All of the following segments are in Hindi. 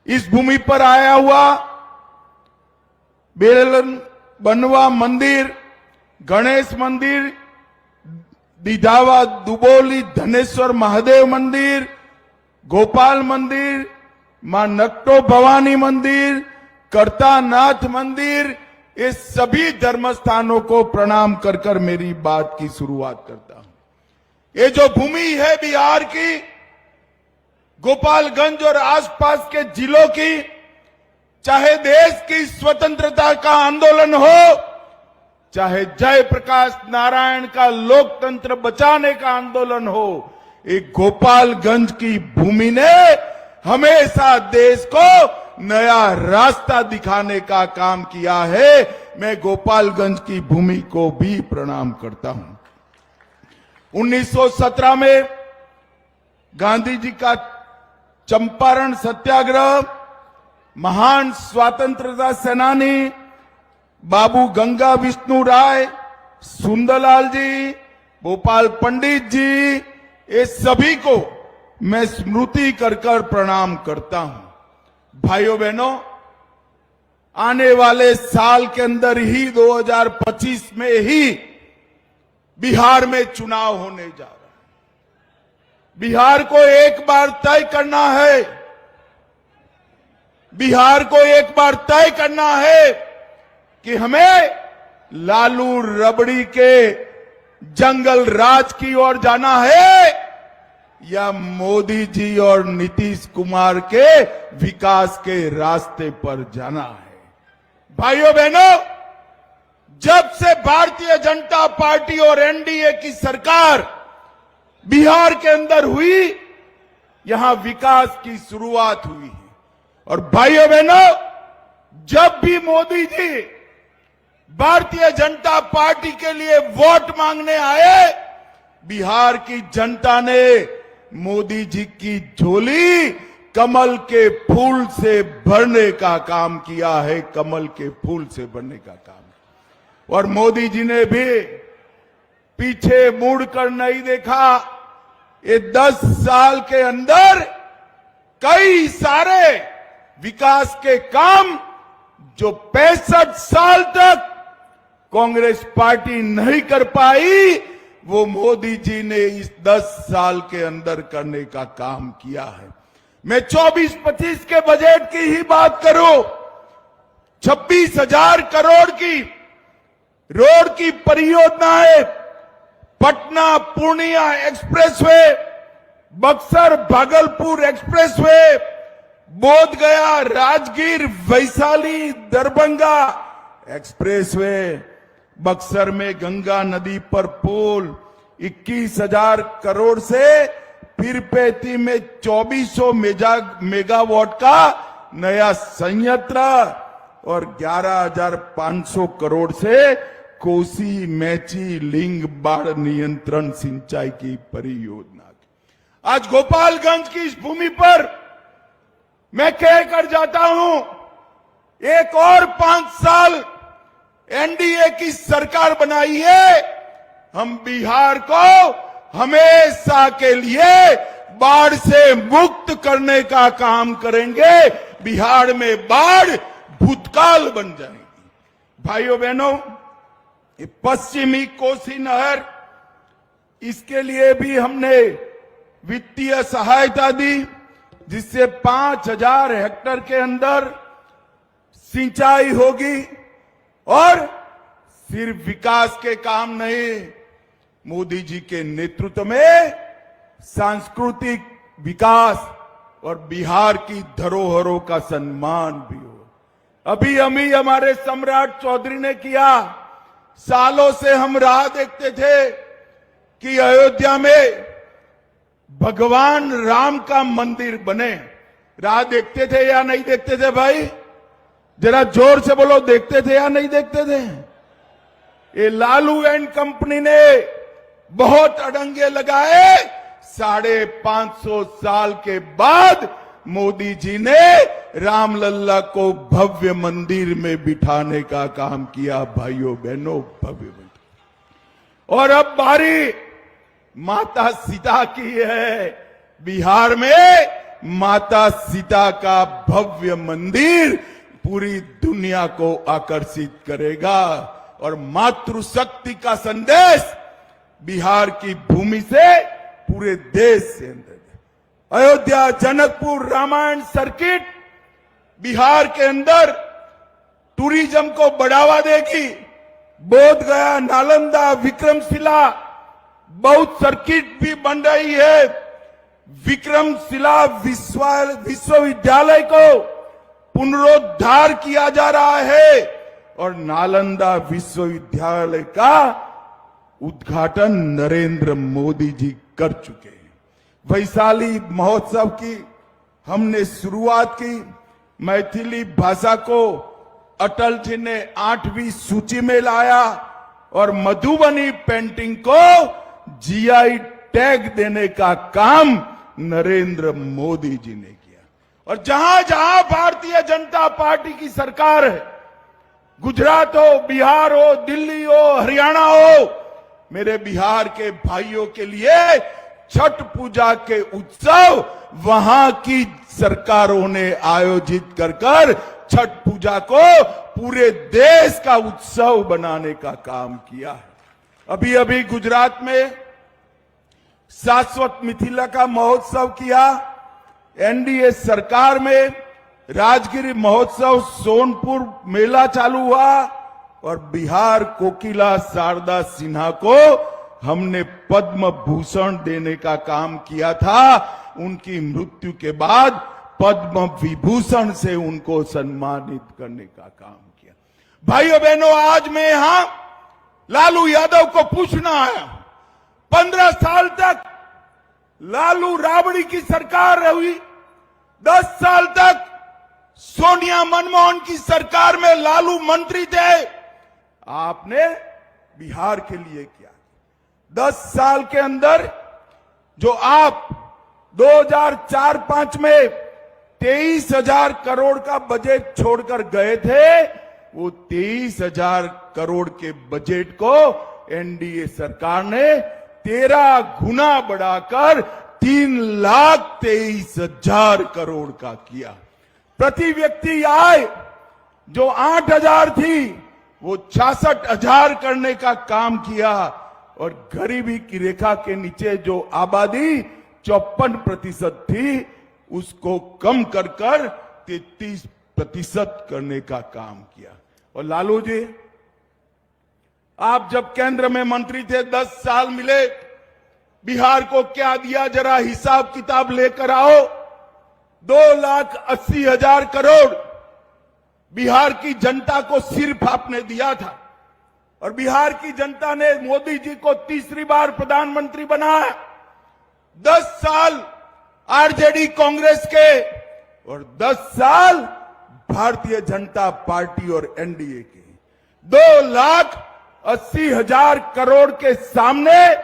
इस भूमि पर आया हुआ बेलन बनवा मंदिर, गणेश मंदिर, दिधावा दुबोली धनेश्वर महादेव मंदिर, गोपाल मंदिर, मां नकटो भवानी मंदिर, करतानाथ मंदिर, ये सभी धर्म स्थानों को प्रणाम कर कर मेरी बात की शुरुआत करता हूं। ये जो भूमि है बिहार की, गोपालगंज और आसपास के जिलों की, चाहे देश की स्वतंत्रता का आंदोलन हो, चाहे जयप्रकाश नारायण का लोकतंत्र बचाने का आंदोलन हो, एक गोपालगंज की भूमि ने हमेशा देश को नया रास्ता दिखाने का काम किया है। मैं गोपालगंज की भूमि को भी प्रणाम करता हूं। 1917 में गांधी जी का चंपारण सत्याग्रह, महान स्वतंत्रता सेनानी बाबू गंगा विष्णु राय, सुंदरलाल जी, भोपाल पंडित जी, ये सभी को मैं स्मृति कर कर प्रणाम करता हूं। भाइयों बहनों, आने वाले साल के अंदर ही 2025 में ही बिहार में चुनाव होने जा रहा है। बिहार को एक बार तय करना है, बिहार को एक बार तय करना है कि हमें लालू रबड़ी के जंगल राज की ओर जाना है या मोदी जी और नीतीश कुमार के विकास के रास्ते पर जाना है। भाइयों बहनों, जब से भारतीय जनता पार्टी और एनडीए की सरकार बिहार के अंदर हुई, यहां विकास की शुरुआत हुई है। और भाइयों बहनों, जब भी मोदी जी भारतीय जनता पार्टी के लिए वोट मांगने आए, बिहार की जनता ने मोदी जी की झोली कमल के फूल से भरने का काम किया है, कमल के फूल से भरने का काम। और मोदी जी ने भी पीछे मुड़कर नहीं देखा। ये 10 साल के अंदर कई सारे विकास के काम जो 65 साल तक कांग्रेस पार्टी नहीं कर पाई, वो मोदी जी ने इस 10 साल के अंदर करने का काम किया है। मैं 24-25 के बजट की ही बात करूं, 26,000 करोड़ की रोड की परियोजनाएं, पटना पूर्णिया एक्सप्रेसवे, बक्सर भागलपुर एक्सप्रेसवे, बोध गया राजगीर वैशाली दरभंगा एक्सप्रेसवे, बक्सर में गंगा नदी पर पुल 21,000 करोड़ से पीरपेती में 2400 मेगावाट का नया संयंत्र और 11,500 करोड़ से कोसी मैची लिंग बाढ़ नियंत्रण सिंचाई की परियोजना। आज गोपालगंज की इस भूमि पर मैं कहकर जाता हूं, एक और 5 साल एनडीए की सरकार बनाई है, हम बिहार को हमेशा के लिए बाढ़ से मुक्त करने का काम करेंगे। बिहार में बाढ़ भूतकाल बन जाएगी। भाइयों बहनों, ये पश्चिमी कोसी नहर, इसके लिए भी हमने वित्तीय सहायता दी, जिससे 5,000 हेक्टेयर के अंदर सिंचाई होगी। और सिर्फ विकास के काम नहीं, मोदी जी के नेतृत्व में सांस्कृतिक विकास और बिहार की धरोहरों का सम्मान भी हो। अभी हमारे सम्राट चौधरी ने किया। सालों से हम राह देखते थे कि अयोध्या में भगवान राम का मंदिर बने। राह देखते थे या नहीं देखते थे भाई? जरा जोर से बोलो, देखते थे या नहीं देखते थे? ये लालू एंड कंपनी ने बहुत अड़ंगे लगाए। 550 साल के बाद मोदी जी ने रामलल्ला को भव्य मंदिर में बिठाने का काम किया। भाइयों बहनों, भव्य मंदिर। और अब बारी माता सीता की है। बिहार में माता सीता का भव्य मंदिर पूरी दुनिया को आकर्षित करेगा और मातृशक्ति का संदेश बिहार की भूमि से पूरे देश से अयोध्या जनकपुर रामायण सर्किट बिहार के अंदर टूरिज्म को बढ़ावा देगी। बोध गया, नालंदा, विक्रमशिला बहुत सर्किट भी बन रही है। विक्रमशिला विश्वविद्यालय को पुनरुद्धार किया जा रहा है और नालंदा विश्वविद्यालय का उद्घाटन नरेंद्र मोदी जी कर चुके हैं। वैशाली महोत्सव की हमने शुरुआत की। मैथिली भाषा को अटल जी ने 8वीं सूची में लाया और मधुबनी पेंटिंग को जीआई टैग देने का काम नरेंद्र मोदी जी ने किया। और जहां जहां भारतीय जनता पार्टी की सरकार है, गुजरात हो, बिहार हो, दिल्ली हो, हरियाणा हो, मेरे बिहार के भाइयों के लिए छठ पूजा के उत्सव वहां की सरकारों ने आयोजित कर छठ पूजा को पूरे देश का उत्सव बनाने का काम किया है। अभी अभी गुजरात में शाश्वत मिथिला का महोत्सव किया। एनडीए सरकार में राजगिरी महोत्सव, सोनपुर मेला चालू हुआ और बिहार कोकिला शारदा सिन्हा को हमने पद्म भूषण देने का काम किया था। उनकी मृत्यु के बाद पद्म विभूषण से उनको सम्मानित करने का काम किया। भाइयों बहनों, आज मैं यहां लालू यादव को पूछना आया हूं। 15 साल तक लालू राबड़ी की सरकार रही, 10 साल तक सोनिया मनमोहन की सरकार में लालू मंत्री थे। आपने बिहार के लिए किया। 10 साल के अंदर जो आप 2004-05 में 23,000 करोड़ का बजट छोड़कर गए थे, वो 23,000 करोड़ के बजट को एनडीए सरकार ने 13 गुना बढ़ाकर 3,23,000 करोड़ का किया। प्रति व्यक्ति आय जो 8,000 थी वो 66,000 करने का काम किया और गरीबी की रेखा के नीचे जो आबादी 54% थी उसको कम कर 33% करने का काम किया। और लालू जी, आप जब केंद्र में मंत्री थे, 10 साल मिले, बिहार को क्या दिया जरा हिसाब किताब लेकर आओ। 2,80,000 करोड़ बिहार की जनता को सिर्फ आपने दिया था और बिहार की जनता ने मोदी जी को तीसरी बार प्रधानमंत्री बनाया। 10 साल आरजेडी कांग्रेस के और 10 साल भारतीय जनता पार्टी और एनडीए के। 2,80,000 करोड़ के सामने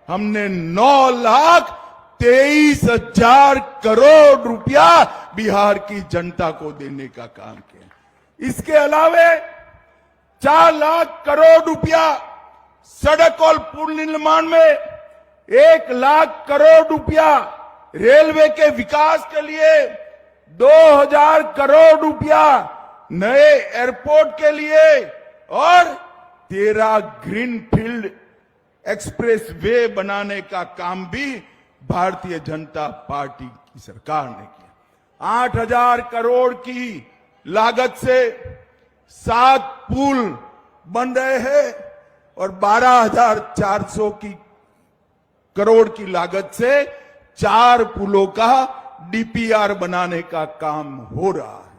हमने 9,23,000 करोड़ रुपया बिहार की जनता को देने का काम किया। इसके अलावे 4 लाख करोड़ रुपया सड़क और पुल निर्माण में, 1 लाख करोड़ रुपया रेलवे के विकास के लिए, 2,000 करोड़ रुपया नए एयरपोर्ट के लिए और 13 ग्रीनफील्ड एक्सप्रेस वे बनाने का काम भी भारतीय जनता पार्टी की सरकार ने किया। 8,000 करोड़ की लागत से 7 पुल बन रहे हैं और 12,400 करोड़ की लागत से 4 पुलों का डीपीआर बनाने का काम हो रहा है।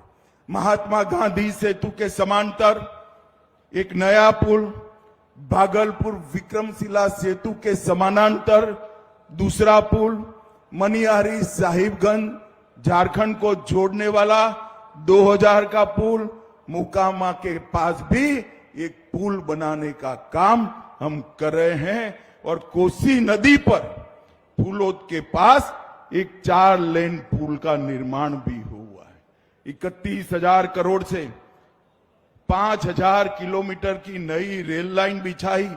महात्मा गांधी सेतु के समांतर एक नया पुल, भागलपुर विक्रमशिला सेतु के समानांतर दूसरा पुल, मनिहारी साहिबगंज झारखंड को जोड़ने वाला 2000 का पुल, मोकामा के पास भी एक पुल बनाने का काम हम कर रहे हैं और कोसी नदी पर फूलोद के पास एक 4 लेन पुल का निर्माण भी हुआ है। 31,000 करोड़ से 5,000 किलोमीटर की नई रेल लाइन बिछाई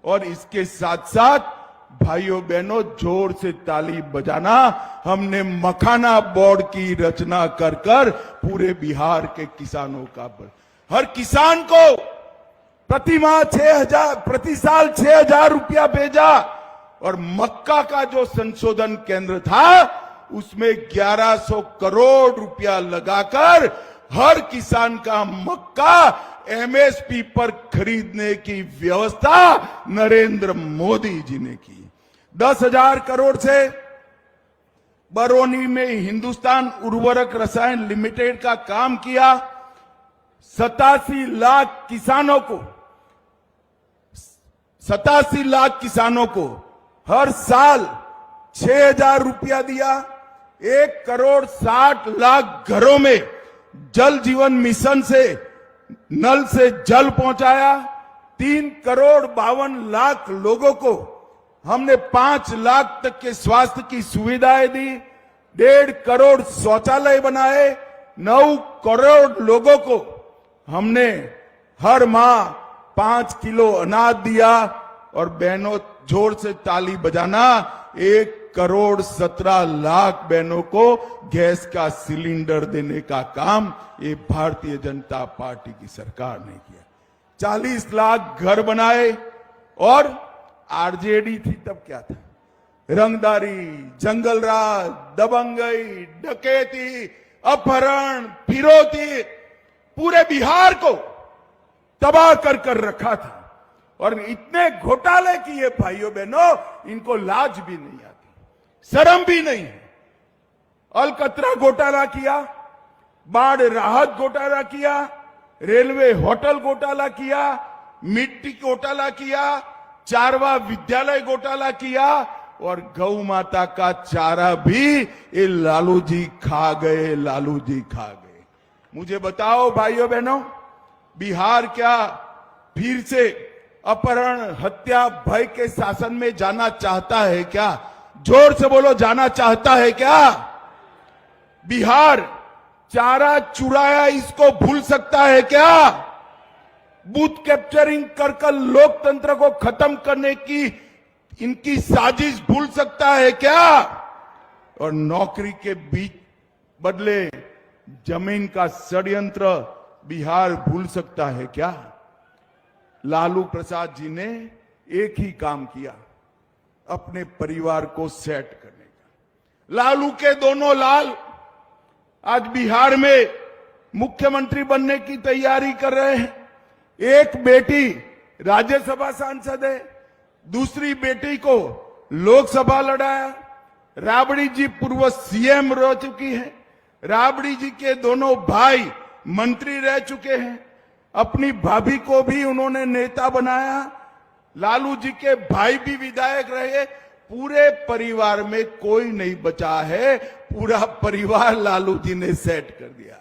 और इसके साथ साथ भाइयों बहनों जोर से ताली बजाना। हमने मखाना बोर्ड की रचना कर कर पूरे बिहार के किसानों का हर किसान को प्रति माह 6,000 प्रति साल 6,000 रुपया भेजा और मक्का का जो संशोधन केंद्र था उसमें 1100 करोड़ रुपया लगाकर हर किसान का मक्का एमएसपी पर खरीदने की व्यवस्था नरेंद्र मोदी जी ने की। 10,000 करोड़ से बरौनी में हिंदुस्तान उर्वरक रसायन लिमिटेड का काम किया। 87 लाख किसानों को हर साल 6,000 रुपया दिया। 1,60,00,000 घरों में जल जीवन मिशन से नल से जल पहुंचाया। 3,52,00,000 लोगों को हमने 5 लाख तक के स्वास्थ्य की सुविधाएं दी। 1.5 करोड़ शौचालय बनाए। 9 करोड़ लोगों को हमने हर माह 5 किलो अनाज दिया। और बहनों जोर से ताली बजाना, 1,17,00,000 बहनों को गैस का सिलेंडर देने का काम ये भारतीय जनता पार्टी की सरकार ने किया। 40 लाख घर बनाए। और आरजेडी थी तब क्या था? रंगदारी, जंगलराज, दबंगई, डकैती, अपहरण, फिरौती पूरे बिहार को तबाह कर कर रखा था। और इतने घोटाले किए भाइयों बहनों, इनको लाज भी नहीं आती, शर्म भी नहीं है। अलकतरा घोटाला किया, बाढ़ राहत घोटाला किया, रेलवे होटल घोटाला किया, मिट्टी घोटाला किया, चारवा विद्यालय घोटाला किया और गौ माता का चारा भी ये लालू जी खा गए, लालू जी खा गए। मुझे बताओ भाइयों बहनों, बिहार क्या फिर से अपहरण, हत्या, भय के शासन में जाना चाहता है क्या? जोर से बोलो, जाना चाहता है क्या? बिहार चारा चुराया इसको भूल सकता है क्या? बूथ कैप्चरिंग कर कर लोकतंत्र को खत्म करने की इनकी साजिश भूल सकता है क्या? और नौकरी के बीच बदले जमीन का षड्यंत्र बिहार भूल सकता है क्या? लालू प्रसाद जी ने एक ही काम किया, अपने परिवार को सेट करने का। लालू के दोनों लाल आज बिहार में मुख्यमंत्री बनने की तैयारी कर रहे हैं। एक बेटी राज्यसभा सांसद है, दूसरी बेटी को लोकसभा लड़ाया। राबड़ी जी पूर्व सीएम रह चुकी है। राबड़ी जी के दोनों भाई मंत्री रह चुके हैं। अपनी भाभी को भी उन्होंने नेता बनाया। लालू जी के भाई भी विधायक रहे। पूरे परिवार में कोई नहीं बचा है, पूरा परिवार लालू जी ने सेट कर दिया।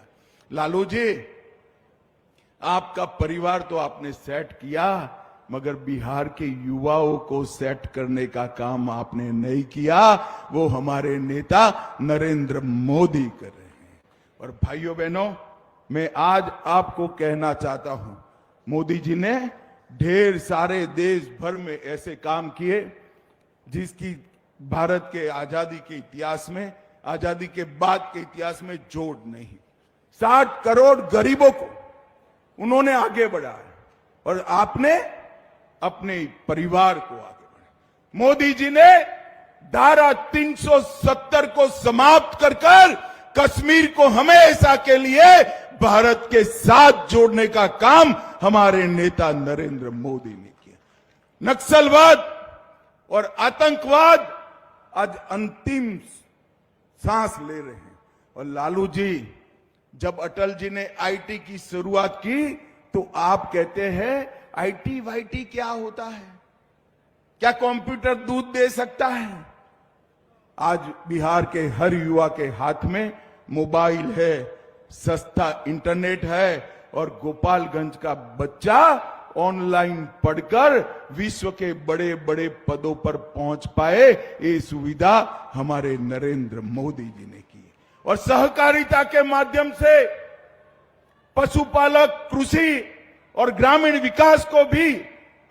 लालू जी, आपका परिवार तो आपने सेट किया, मगर बिहार के युवाओं को सेट करने का काम आपने नहीं किया। वो हमारे नेता नरेंद्र मोदी कर रहे हैं। और भाइयों बहनों, मैं आज आपको कहना चाहता हूं, मोदी जी ने ढेर सारे देश भर में ऐसे काम किए जिसकी भारत के आजादी के इतिहास में, आजादी के बाद के इतिहास में जोड़ नहीं। 60 करोड़ गरीबों को उन्होंने आगे बढ़ाया और आपने अपने परिवार को आगे बढ़ाया। मोदी जी ने धारा 370 को समाप्त कर कर कश्मीर को हमेशा के लिए भारत के साथ जोड़ने का काम हमारे नेता नरेंद्र मोदी ने किया। नक्सलवाद और आतंकवाद आज अंतिम सांस ले रहे हैं। और लालू जी, जब अटल जी ने आईटी की शुरुआत की तो आप कहते हैं आईटी वाईटी क्या होता है? क्या कंप्यूटर दूध दे सकता है? आज बिहार के हर युवा के हाथ में मोबाइल है, सस्ता इंटरनेट है और गोपालगंज का बच्चा ऑनलाइन पढ़कर विश्व के बड़े बड़े पदों पर पहुंच पाए। ये सुविधा हमारे नरेंद्र मोदी जी ने की। और सहकारिता के माध्यम से पशुपालक, कृषि और ग्रामीण विकास को भी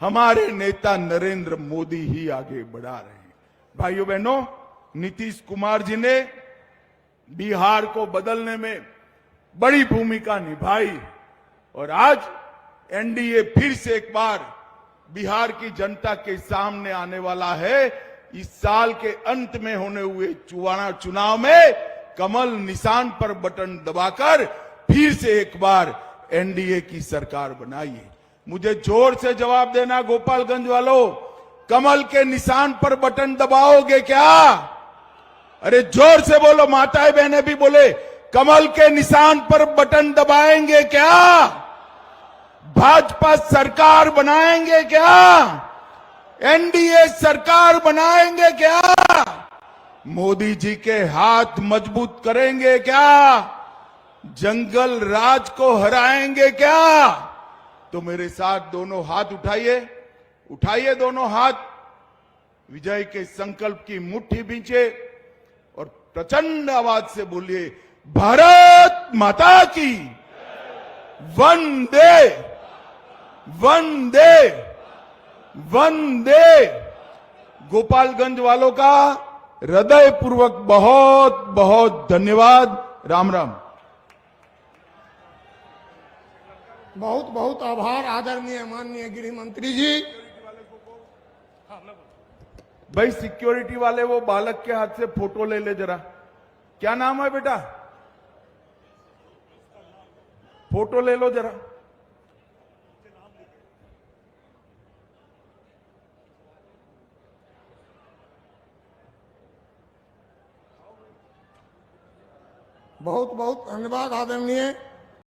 हमारे नेता नरेंद्र मोदी ही आगे बढ़ा रहे हैं। भाइयों बहनों, नीतीश कुमार जी ने बिहार को बदलने में बड़ी भूमिका निभाई और आज एनडीए फिर से एक बार बिहार की जनता के सामने आने वाला है। इस साल के अंत में होने हुए चुनाव में कमल निशान पर बटन दबाकर फिर से एक बार एनडीए की सरकार बनाइए। मुझे जोर से जवाब देना गोपालगंज वालों, कमल के निशान पर बटन दबाओगे क्या? अरे जोर से बोलो, माताएं बहनें भी बोले, कमल के निशान पर बटन दबाएंगे क्या? भाजपा सरकार बनाएंगे क्या? एनडीए सरकार बनाएंगे क्या? मोदी जी के हाथ मजबूत करेंगे क्या? जंगल राज को हराएंगे क्या? तो मेरे साथ दोनों हाथ उठाइए, उठाइए दोनों हाथ, विजय के संकल्प की मुट्ठी बींचे और प्रचंड आवाज से बोलिए, भारत माता की वंदे वंदे वंदे। गोपालगंज वालों का हृदय पूर्वक बहुत बहुत धन्यवाद। राम राम। बहुत बहुत आभार आदरणीय माननीय गृह मंत्री जी। भाई सिक्योरिटी वाले वो बालक के हाथ से फोटो ले ले जरा। क्या नाम है बेटा? फोटो ले लो जरा। बहुत बहुत धन्यवाद आदरणीय